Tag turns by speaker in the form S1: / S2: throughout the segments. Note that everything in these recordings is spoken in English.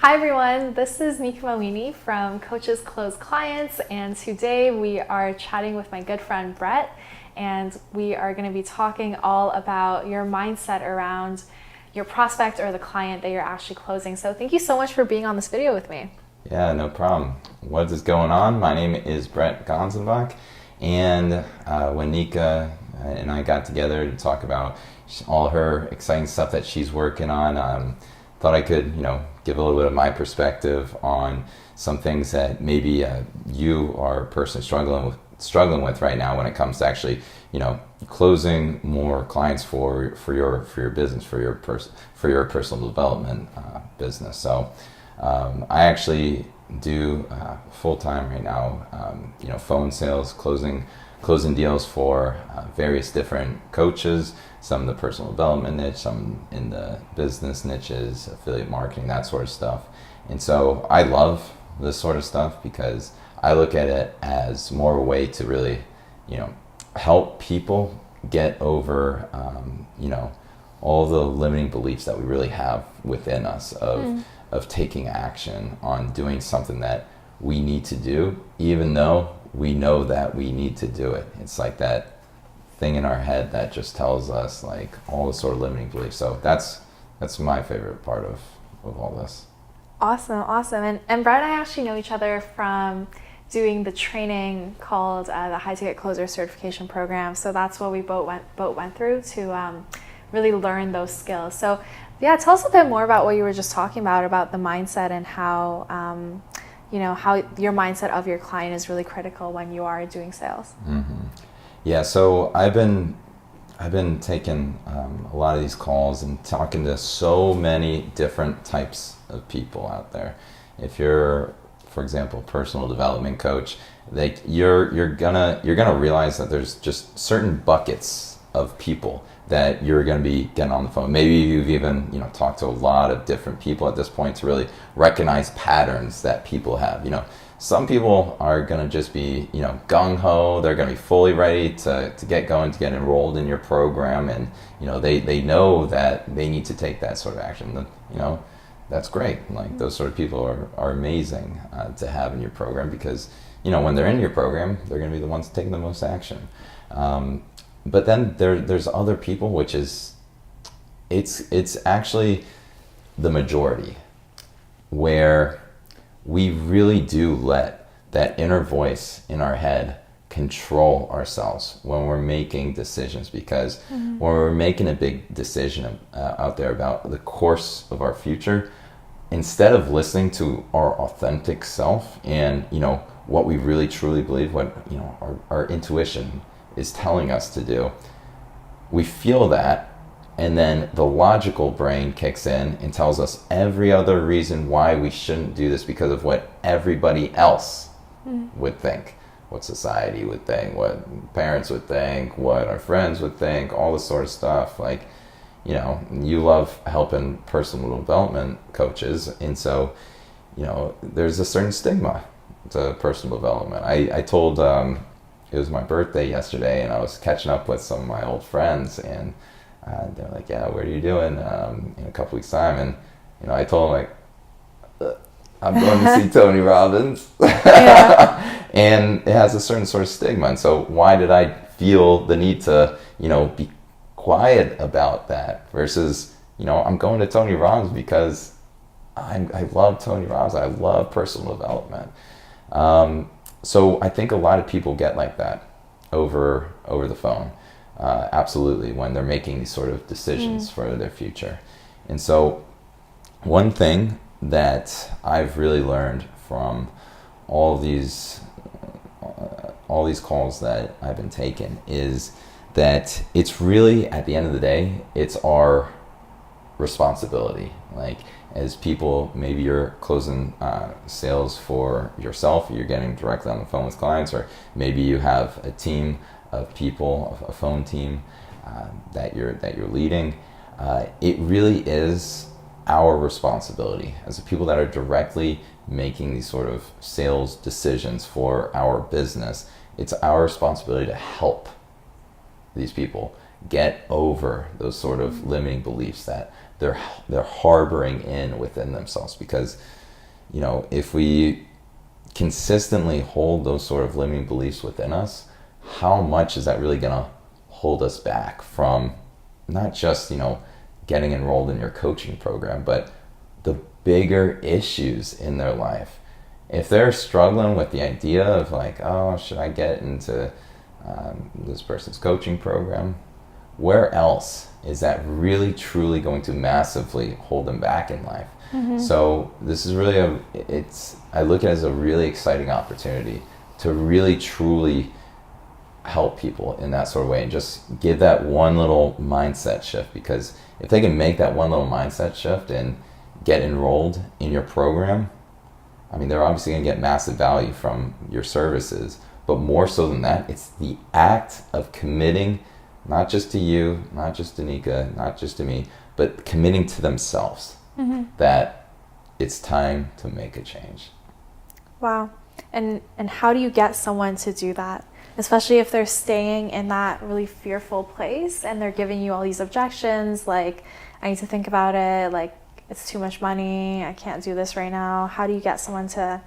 S1: Hi everyone, this is Nika Mawini from Coaches Close Clients, and today we are chatting with my good friend Brett, and we are going to be talking all about your mindset around your prospect or the client that you're actually closing. So thank you so much for being on this video with me.
S2: Yeah, no problem. What is going on? My name is Brett Gonzenbach, and when Nika and I got together to talk about all her exciting stuff that she's working on, thought I could, give a little bit of my perspective on some things that maybe you are personally struggling with right now when it comes to actually, closing more clients for your business, for your personal development business. So I actually do full time right now, phone sales, closing deals for various different coaches, some in the personal development niche, some in the business niches, affiliate marketing, that sort of stuff. And so I love this sort of stuff because I look at it as more of a way to really, help people get over, all the limiting beliefs that we really have within us of taking action on doing something that we need to do, even though we know that we need to do it. It's like that thing in our head that just tells us like all the sort of limiting beliefs. So that's my favorite part of all this.
S1: Awesome. And Brett and I actually know each other from doing the training called the High Ticket Closer Certification Program. So that's what we both went through to really learn those skills. So yeah, tell us a bit more about what you were just talking about the mindset and how how your mindset of your client is really critical when you are doing sales.
S2: Mm-hmm. Yeah, so I've been taking a lot of these calls and talking to so many different types of people out there. If you're, for example, a personal development coach, you're gonna realize that there's just certain buckets of people that you're going to be getting on the phone. Maybe you've even talked to a lot of different people at this point to really recognize patterns that people have. Some people are going to just be gung-ho. They're going to be fully ready to get going, to get enrolled in your program, and they know that they need to take that sort of action. That's great. Like, those sort of people are amazing to have in your program, because when they're in your program, they're going to be the ones taking the most action. But then there's other people, which is, it's actually the majority, where we really do let that inner voice in our head control ourselves when we're making decisions. Because when we're making a big decision out there about the course of our future, instead of listening to our authentic self and what we really truly believe, what our intuition is telling us to do, we feel that, and then the logical brain kicks in and tells us every other reason why we shouldn't do this because of what everybody else would think, what society would think, what parents would think, what our friends would think, all this sort of stuff. Like, you love helping personal development coaches, and so there's a certain stigma to personal development. I told it was my birthday yesterday, and I was catching up with some of my old friends, and they're like, "Yeah, what are you doing in a couple weeks' time?" And I told them, like, "I'm going to see Tony Robbins," and it has a certain sort of stigma. And so, why did I feel the need to, be quiet about that versus, I'm going to Tony Robbins because I love Tony Robbins. I love personal development. So I think a lot of people get like that over the phone, absolutely, when they're making these sort of decisions for their future. And so one thing that I've really learned from all these calls that I've been taking is that it's really, at the end of the day, it's our responsibility. Like, as people, maybe you're closing sales for yourself, you're getting directly on the phone with clients, or maybe you have a team of people, a phone team that you're leading. It really is our responsibility as the people that are directly making these sort of sales decisions for our business. It's our responsibility to help these people get over those sort of limiting beliefs that they're harboring in within themselves. Because, you know, if we consistently hold those sort of limiting beliefs within us, how much is that really going to hold us back from not just, you know, getting enrolled in your coaching program, but the bigger issues in their life? If they're struggling with the idea of like, oh, should I get into this person's coaching program, where else is that really truly going to massively hold them back in life? So this is really I look at it as a really exciting opportunity to really truly help people in that sort of way, and just give that one little mindset shift. Because if they can make that one little mindset shift and get enrolled in your program, I mean, they're obviously going to get massive value from your services, but more so than that, it's the act of committing, not just to you, not just to Nika, not just to me, but committing to themselves that it's time to make a change.
S1: Wow. And how do you get someone to do that? Especially if they're staying in that really fearful place and they're giving you all these objections, like, I need to think about it, like, it's too much money, I can't do this right now. How do you get someone to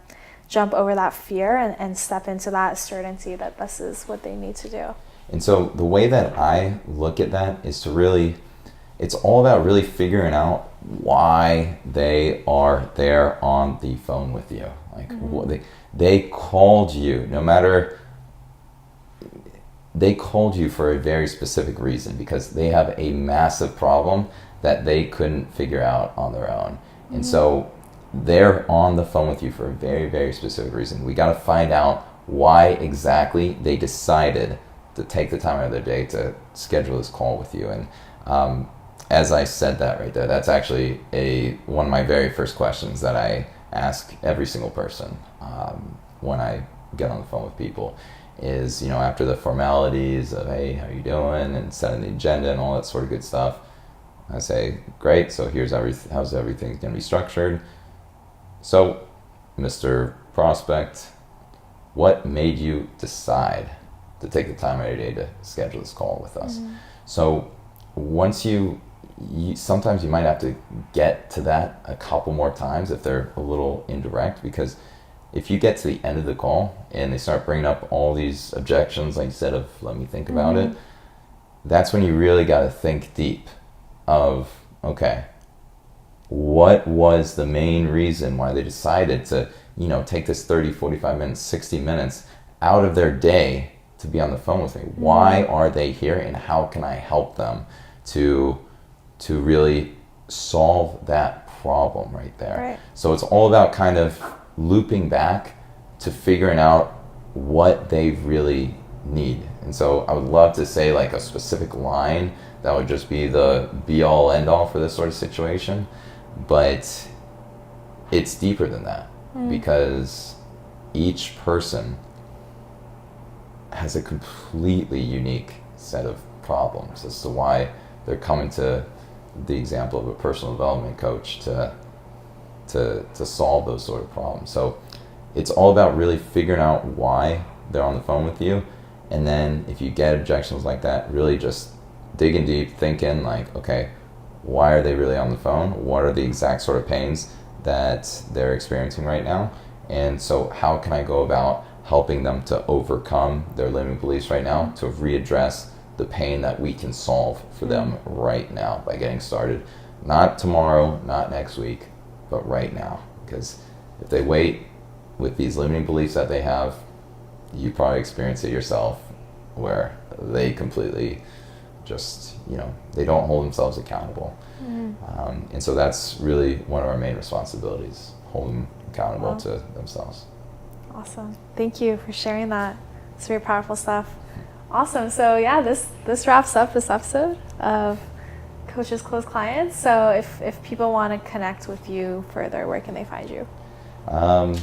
S1: jump over that fear and step into that certainty that this is what they need to do?
S2: And so the way that I look at that is to really, it's all about really figuring out why they are there on the phone with you. Like, what they called you, no matter, they called you for a very specific reason, because they have a massive problem that they couldn't figure out on their own. And so they're on the phone with you for a very, very specific reason. We got to find out why exactly they decided to take the time out of their day to schedule this call with you. And as I said that right there, that's actually one of my very first questions that I ask every single person when I get on the phone with people is, you know, after the formalities of, hey, how you doing, and setting the agenda and all that sort of good stuff, I say, great, so here's how's everything going to be structured. So, Mr. Prospect, what made you decide to take the time out of your day to schedule this call with us? So once you sometimes you might have to get to that a couple more times if they're a little indirect, because if you get to the end of the call and they start bringing up all these objections, like you said, of let me think about it, that's when you really got to think deep of, okay, what was the main reason why they decided to, you know, take this 30, 45 minutes, 60 minutes out of their day to be on the phone with me? Why are they here, and how can I help them to really solve that problem right there?
S1: Right.
S2: So it's all about kind of looping back to figuring out what they really need. And so I would love to say like a specific line that would just be the be all end all for this sort of situation, but it's deeper than that, because each person has a completely unique set of problems as to why they're coming to the example of a personal development coach to solve those sort of problems. So it's all about really figuring out why they're on the phone with you, and then if you get objections like that, really just digging deep, thinking like, okay, why are they really on the phone? What are the exact sort of pains that they're experiencing right now? And so how can I go about helping them to overcome their limiting beliefs right now, to readdress the pain that we can solve for them right now by getting started? Not tomorrow, not next week, but right now. Because if they wait with these limiting beliefs that they have, you probably experience it yourself, where they completely just, you know, they don't hold themselves accountable. And so that's really one of our main responsibilities, hold them accountable to themselves.
S1: Awesome. Thank you for sharing that. It's very powerful stuff. Awesome. So yeah, this wraps up this episode of Coaches Close Clients. So if people want to connect with you further, where can they find you?
S2: On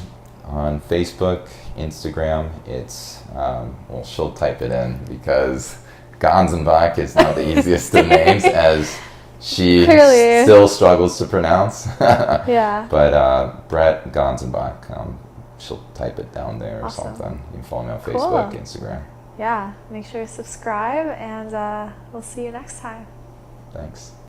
S2: Facebook, Instagram, it's, well, she'll type it in because Ganzenbach is not the easiest of names, as she
S1: Clearly
S2: still struggles to pronounce.
S1: Yeah.
S2: But Brett Ganzenbach, she'll type it down there or
S1: Awesome.
S2: something. You can follow me on
S1: Cool.
S2: Facebook, Instagram.
S1: Yeah. Make sure to subscribe, and we'll see you next time.
S2: Thanks.